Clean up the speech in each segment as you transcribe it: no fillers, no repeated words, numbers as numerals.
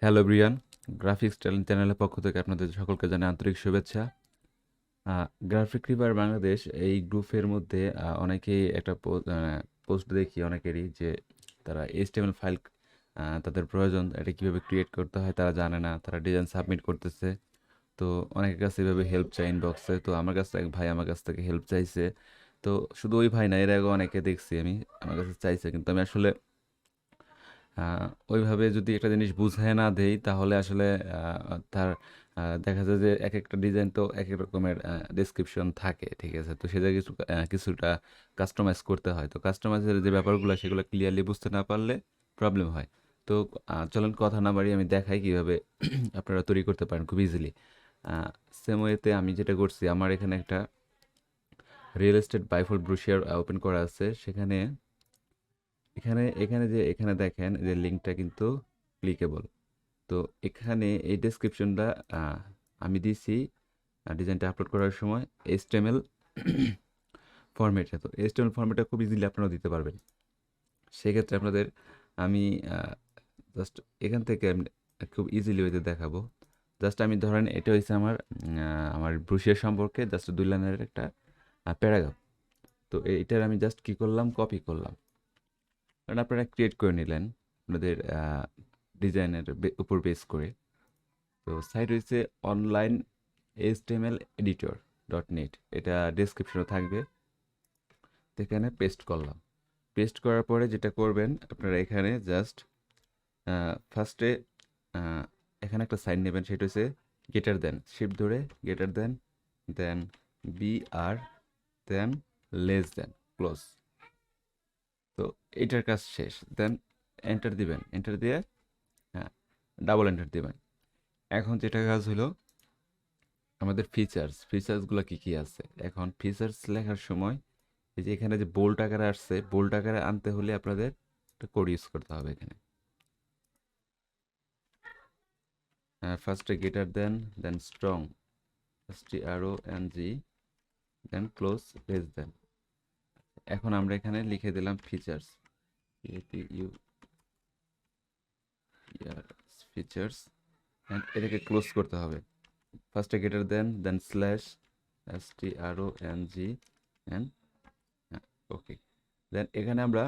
Hello Brian, graphics talent চ্যানেলের পক্ষ থেকে আপনাদের সকলকে জানাই আন্তরিক শুভেচ্ছা। গ্রাফিক রিভার বাংলাদেশ এই গ্রুপের মধ্যে অনেকেই একটা পোস্ট দেখি অনেকেরই যে তারা এইচটিএমএল ফাইল তাদের প্রয়োজন, এটা কীভাবে ক্রিয়েট করতে হয় তারা জানে না, তারা ডিজাইন সাবমিট করতেছে। তো অনেকের কাছে এভাবে হেল্প চাই ইনবক্সে, তো আমার কাছে এক ভাই আমার কাছ থেকে হেল্প চাইছে। তো শুধু ওই ভাই না, এর আগে অনেকে দেখছি আমি আমার কাছে চাইছে, কিন্তু আমি আসলে ওইভাবে যদি একটা জিনিস বুঝায় না দেই তাহলে আসলে তার দেখা যায় যে এক একটা ডিজাইন তো এক এক রকমের ডেসক্রিপশন থাকে, ঠিক আছে? তো সেটা কিছুটা কাস্টমাইজ করতে হয়। তো কাস্টমাইজের যে ব্যাপারগুলো সেগুলো ক্লিয়ারলি বুঝতে না পারলে প্রবলেম হয়। তো চলেন কথা না বাড়িয়ে আমি দেখাই কিভাবে আপনারা তৈরি করতে পারেন খুব ইজিলি। সেম ওয়েতে আমি যেটা করছি, আমার এখানে একটা রিয়েল এস্টেট বাইফোল ব্রুশিয়ার ওপেন করা আছে। সেখানে এখানে এখানে যে এখানে দেখেন যে লিঙ্কটা কিন্তু ক্লিকেবল। তো এখানে এই ডেসক্রিপশনটা আমি দিছি ডিজাইনটা আপলোড করার সময় এইচটিএমএল ফরম্যাটে। তো এইচটিএমএল ফরম্যাটটা খুব ইজিলি আপনারাও দিতে পারবেন। সেক্ষেত্রে আপনাদের আমি জাস্ট এখান থেকে আমি খুব ইজিলি ওইতে দেখাবো। জাস্ট আমি ধরেন এটা হয়েছে আমার ব্রুশিয়ার সম্পর্কে জাস্ট 2 লাইনের একটা প্যারাগ্রাফ। তো এইটার আমি জাস্ট কী করলাম, কপি করলাম। কারণ আপনারা ক্রিয়েট করে নিলেন আপনাদের ডিজাইনের উপর বেস করে। তো সাইট হচ্ছে অনলাইন এইচটিএমএল এডিটর .net, এটা ডেসক্রিপশনে থাকবে। তো এখানে পেস্ট করলাম। পেস্ট করার পরে যেটা করবেন আপনারা এখানে জাস্ট ফার্স্টে এখানে একটা সাইন নেবেন, সেটা হচ্ছে গেটার দেন, শিফট ধরে গেটার দেন, দেন BR, দেন লেস দেন ক্লোজ। তো এটার কাজ শেষ। দেন এন্টার দিবেন, এন্টার দিয়ে হ্যাঁ ডাবল এন্টার দিবেন। এখন যেটা কাজ হলো আমাদের ফিচার্সগুলো কি কি আছে। এখন ফিচার্স লেখার সময় এই যে এখানে যে বোল্ড আকারে আসছে, বোল্ড আকারে আনতে হলে আপনাদের একটা কোড ইউজ করতে হবে এখানে। ফার্স্টে গেটার দেন স্ট্রং, STRONG, দেন ক্লোজ লেস দেন। এখন আমরা এখানে লিখে দিলাম ফিচার্স, ফিচার্স, অ্যান্ড এটাকে ক্লোজ করতে হবে। ফার্স্টে গেটার দেন স্ল্যাশ STRONG, অ্যান্ড ওকে। দেন এখানে আমরা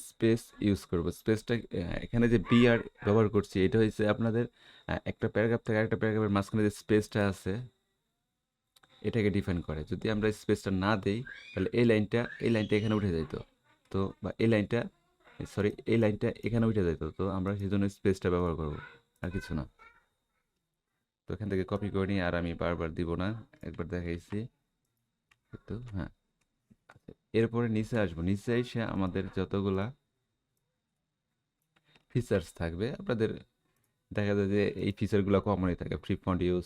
স্পেস ইউজ করব। স্পেসটা এখানে যে বিআর ব্যবহার করছি এটা হচ্ছে আপনাদের একটা প্যারাগ্রাফ থেকে আরেকটা প্যারাগ্রাফের মাঝখানে যে স্পেসটা আছে এটাকে ডিফাইন করে। যদি আমরা স্পেসটা না দেই তাহলে এই লাইনটা এখানে উঠে যেত। তো বা এই লাইনটা এখানে উঠে যেত। তো আমরা সেই জন্য স্পেসটা ব্যবহার করব, আর কিছু না। তো এখান থেকে কপি করে নিই, আর আমি বারবার দিব না, একবার দেখাইছি। তো হ্যাঁ, আচ্ছা, এরপরে নিচে আসবো। নিচে এসে আমাদের যতগুলা ফিচার্স থাকবে আপনাদের দেখা যায় যে এই ফিচারগুলো কমনই থাকে। Free font use,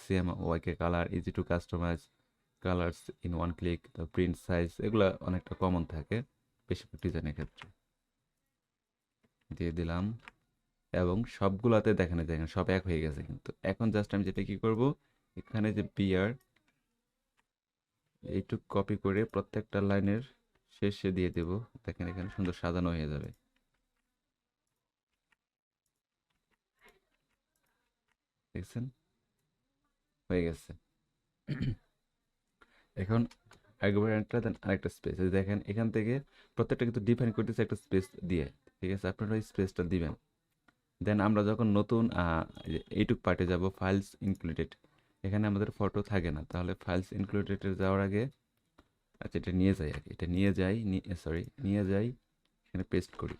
CMYK colour, easy to customise, colours in one click, print size, এগুলো অনেকটা কমন থাকে বেশিরভাগ ডিজাইনের ক্ষেত্রে। দিয়ে দিলাম এবং সবগুলাতে দেখেন সব এক হয়ে গেছে। কিন্তু এখন জাস্ট আমি যেটা কি করব, এখানে যে বিআর এইটুক কপি করে প্রত্যেকটা লাইনের শেষে দিয়ে দেব। দেখেন এখানে সুন্দর সাজানো হয়ে যাবে। দেখছেন হয়ে গেছে। এখন একবার এন্টার দেন আরেকটা স্পেস, দেখেন এখান থেকে প্রত্যেকটা কিন্তু ডিফাইন করতেছে একটা স্পেস দিয়ে। ঠিক আছে, আপনারা ওই স্পেসটা দিবেন। দেন আমরা যখন নতুন এইটুক পার্টে যাব, ফাইলস ইনক্লুডেড, এখানে আমাদের ফটো থাকে না, তাহলে ফাইলস ইনক্লুডেডে যাওয়ার আগে আচ্ছা এটা নিয়ে যাই, আগে এটা নিয়ে যাই এখানে পেস্ট করি।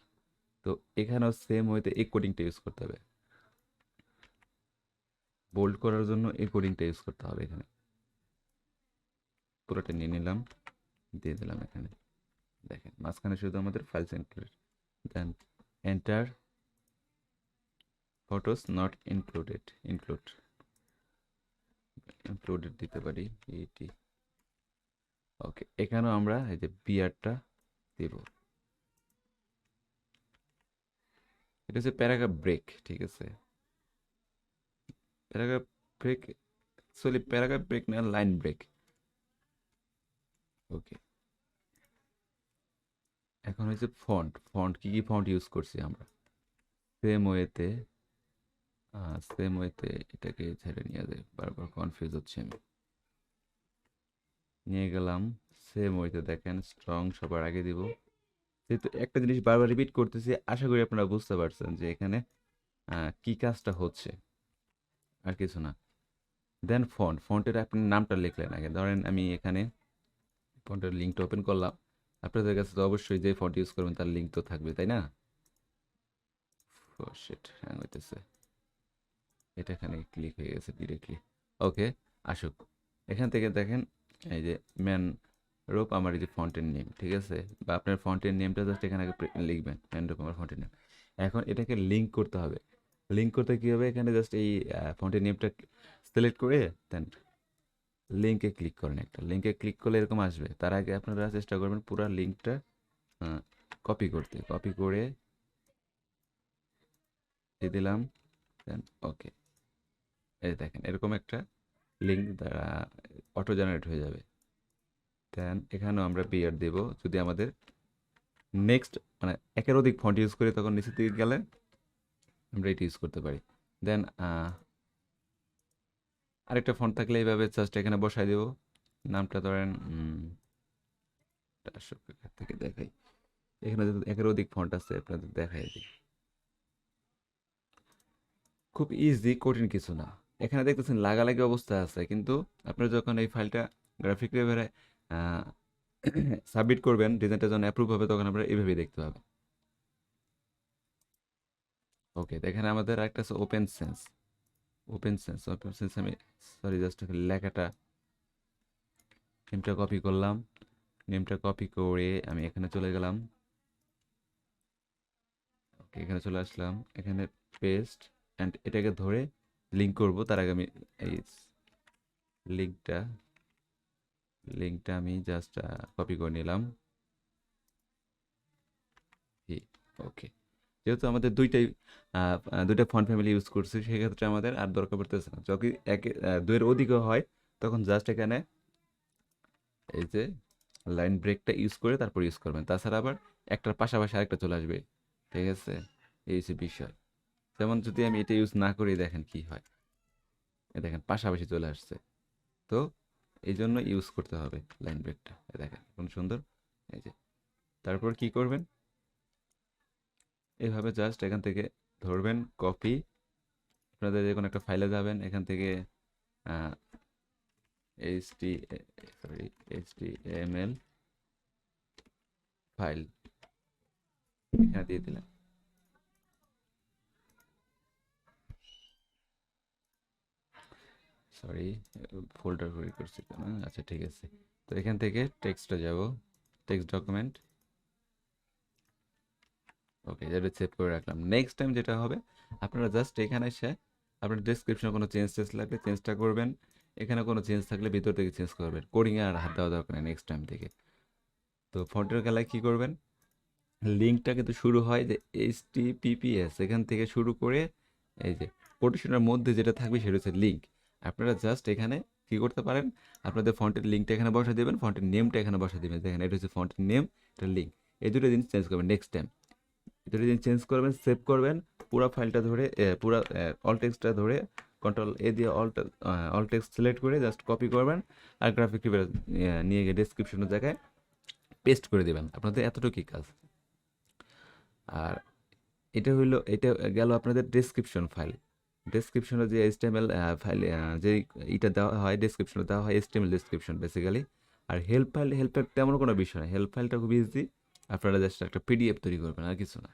তো এখানেও সেম ওয়েতে এই কোডিংটা ইউজ করতে হবে। বোল্ড করার জন্য এই কোডিংটা ইউজ করতে হবে। এখানে পুরোটা নিয়ে নিলাম, দিয়ে দিলাম এখানে। দেখেন মাঝখানে শুধু আমাদের files included. Then enter, photos not included দিতে পারি এটি। ওকে, এখানেও আমরা এই যে বিআরটা দেব। এটা হচ্ছে প্যারাগ্রাফ ব্রেক, ঠিক আছে? Paragraph break, actually paragraph break না, লাইন ব্রেক। ওকে, এখন হচ্ছে ফন্ট কি কি ফন্ট ইউজ করছি আমরা। সেম ওয়েতে সেম ওয়েতে এটাকে ছেড়ে নিয়ে যায়, বারবার কনফিউজ হচ্ছে আমি। নিয়ে গেলাম সেম ওয়েতে, দেখেন স্ট্রং সবার আগে দিব। যেহেতু একটা জিনিস বারবার রিপিট করতেছি, আশা করি আপনারা বুঝতে পারছেন যে এখানে কি কাজটা হচ্ছে, আর কিছু না। দেন ফন্টের আপনি নামটা লিখলেন আগে, ধরেন আমি এখানে ফন্টের লিঙ্কটা ওপেন করলাম। আপনাদের কাছে তো অবশ্যই যে ফন্ট ইউজ করবেন তার লিঙ্ক তো থাকবে, তাই না? শিট, হ্যাং হইতেছে। এটা এখানে ক্লিক হয়ে গেছে ডিরেক্টলি। ওকে, আসুক। এখান থেকে দেখেন এই যে ম্যান রূপ আমার এই যে ফন্টের নেম, ঠিক আছে? বা আপনার ফন্টের নেমটা জাস্ট এখানে আগে লিখবেন, ম্যান রূপ আমার ফন্টের নেম। এখন এটাকে লিঙ্ক করতে হবে। লিঙ্ক করতে কী হবে, এখানে জাস্ট এই ফন্টের নেমটা সিলেক্ট করে দেন লিঙ্কে ক্লিক করেন। একটা লিঙ্কে ক্লিক করলে এরকম আসবে। তার আগে আপনারা চেষ্টা করবেন পুরো লিঙ্কটা কপি করতে। কপি করে দিয়ে দিলাম, দেন ওকে। এই দেখেন এরকম একটা লিঙ্ক দ্বারা অটো জেনারেট হয়ে যাবে। দেন এখানেও আমরা বিয়ার দেব। যদি আমাদের নেক্সট মানে একের অধিক ফন্ট ইউজ করি তখন নিচের দিকে গেলে আমরা এটা ইউজ করতে পারি। দেন আরেকটা ফন্ট থাকলে এইভাবে জাস্ট এখানে বসাই দেব। নামটা ধরেন থেকে দেখাই। এখানে যদি একের অধিক ফন্ট আছে আপনাদের দেখাই দিই। খুব ইজি, কঠিন কিছু না। এখানে দেখতেছেন লাগালাগি অবস্থা আছে, কিন্তু আপনারা যখন এই ফাইলটা গ্রাফিক লেভেলে সাবমিট করবেন, ডিজাইনটা যখন অ্যাপ্রুভ হবে তখন আমরা এইভাবেই দেখতে পাবেন। ওকে, দেখেন আমাদের একটা আছে ওপেন সেন্স। ওপেন সেন্স আমি সরি জাস্ট লেখাটা নেমটা কপি করলাম। নেমটা কপি করে আমি এখানে চলে গেলাম। ওকে, এখানে চলে আসলাম। এখানে পেস্ট অ্যান্ড এটাকে ধরে লিঙ্ক করব। তার আগে আমি এই লিঙ্কটা লিঙ্কটা আমি জাস্ট কপি করে নিলাম। ওকে, যেহেতু আমাদের দুইটা ফন্ট ফ্যামিলি ইউজ করছি, সেক্ষেত্রে আমাদের আর দরকার পড়তেছে না। যদি দুইয়ের অধিকও হয় তখন জাস্ট এখানে এই যে লাইন ব্রেকটা ইউজ করে তারপর ইউজ করবেন। তাছাড়া আবার একটার পাশাপাশি আরেকটা চলে আসবে, ঠিক আছে? এই হচ্ছে বিষয়। যেমন যদি আমি এটা ইউজ না করি, দেখেন কি হয়। দেখেন পাশাপাশি চলে আসছে। তো এই জন্য ইউজ করতে হবে লাইন ব্রেকটা। দেখেন কোন সুন্দর। এই যে তারপর কি করবেন, এভাবে জাস্ট এখান থেকে ধরবেন কপি। আপনাদের যে কোনো একটা ফাইলে যাবেন, এখান থেকে H T sorry HTML file এখানে দিয়ে দিলাম। সরি, ফোল্ডার করে করছি তো না। আচ্ছা ঠিক আছে। তো এখান থেকে টেক্সটে যাব, টেক্সট ডকুমেন্ট। ওকে, যেটা সেভ করে রাখলাম। নেক্সট টাইম যেটা হবে, আপনারা জাস্ট এখানে এসে আপনার ডেসক্রিপশনে কোনো চেঞ্জ লাগলে চেঞ্জটা করবেন। এখানে কোনো চেঞ্জ থাকলে ভিতর থেকে চেঞ্জ করবেন। কোডিংয়ে আর হাত দেওয়া দরকার নেই নেক্সট টাইম থেকে। তো ফন্টের খেলায় কী করবেন, লিঙ্কটা কিন্তু শুরু হয় যে HTTPS, এখান থেকে শুরু করে এই যে কোটেশনের মধ্যে যেটা থাকবে সেটা হচ্ছে লিঙ্ক। আপনারা জাস্ট এখানে কি করতে পারেন, আপনাদের ফন্টের লিঙ্কটা এখানে বসা দেবেন, ফন্টের নেমটা এখানে বসা দেবেন। দেখেন এটা হচ্ছে ফন্টের নেম, এটা লিঙ্ক। এই দুটো জিনিস চেঞ্জ করবেন নেক্সট টাইম। এই দুটো জিনিস চেঞ্জ করবেন, সেভ করবেন। পুরো ফাইলটা ধরে পুরো অল টেক্সটটা ধরে কন্ট্রোল A দিয়ে অল টেক্সট সিলেক্ট করে জাস্ট কপি করবেন। আর গ্রাফিক নিয়ে গিয়ে ডেসক্রিপশনের জায়গায় পেস্ট করে দেবেন। আপনাদের এতটুকুই কাজ। আর এটা গেল আপনাদের ডেসক্রিপশন ফাইল। ডেসক্রিপশনে যে HTML ফাইল, যে এটা দেওয়া হয় ডেসক্রিপশনে দেওয়া হয় HTML ডেসক্রিপশন বেসিক্যালি। আর হেল্প ফাইল তেমন কোনো বিষয় না। হেল্প ফাইলটা খুব ইজি। আপনারা জাস্ট একটা PDF তৈরি করবেন, আর কিছু না।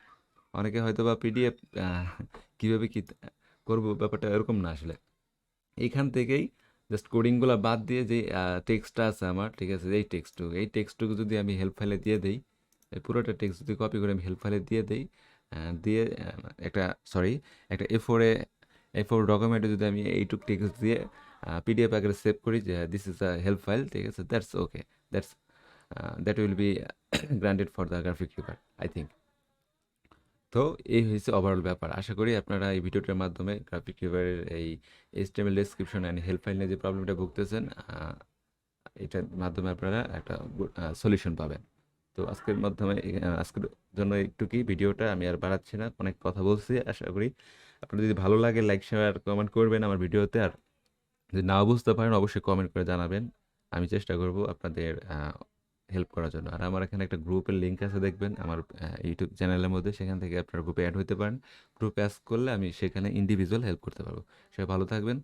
অনেকে হয়তো বা PDF কীভাবে কি করবো ব্যাপারটা এরকম না আসলে। এইখান থেকেই জাস্ট কোডিংগুলো বাদ দিয়ে যে টেক্সটটা আছে আমার, ঠিক আছে? এই টেক্সটটুকু যদি আমি হেল্প ফাইলে দিয়ে দিই, এই পুরোটা টেক্সট যদি কপি করে আমি হেল্প ফাইলে দিয়ে দিই, দিয়ে একটা সরি একটা A4 ডকুমেন্টে যদি আমি এইটুক টেক্সট দিয়ে PDF আকারে সেভ করি যে this is a help file, ঠিক আছে? That's okay. That's that will be granted for the graphic river, I think. তো এই হয়েছে ওভারঅল ব্যাপার। আশা করি আপনারা এই ভিডিওটার মাধ্যমে গ্রাফিক রিভারের এই HTML description and help file নিয়ে যে প্রবলেমটা ভুগতেছেন, এটার মাধ্যমে আপনারা একটা সলিউশন পাবেন। তো আজকের জন্য একটুকুই ভিডিওটা, আমি আর বাড়াচ্ছি না, অনেক কথা বলছি। আশা করি আপনার যদি ভালো লাগে লাইক শেয়ার কমেন্ট করবেন আমার ভিডিওতে, আর যদি নাও বুঝতে পারেন অবশ্যই কমেন্ট করে জানাবেন। আমি চেষ্টা করব আপনাদের হেল্প করার জন্য। আর আমার এখানে একটা গ্রুপের লিঙ্ক আছে দেখবেন আমার ইউটিউব চ্যানেলের মধ্যে, সেখান থেকে আপনার গ্রুপে অ্যাড হতে পারেন। গ্রুপে অ্যাড করলে আমি সেখানে ইন্ডিভিজুয়াল হেল্প করতে পারবো। সবাই ভালো থাকবেন।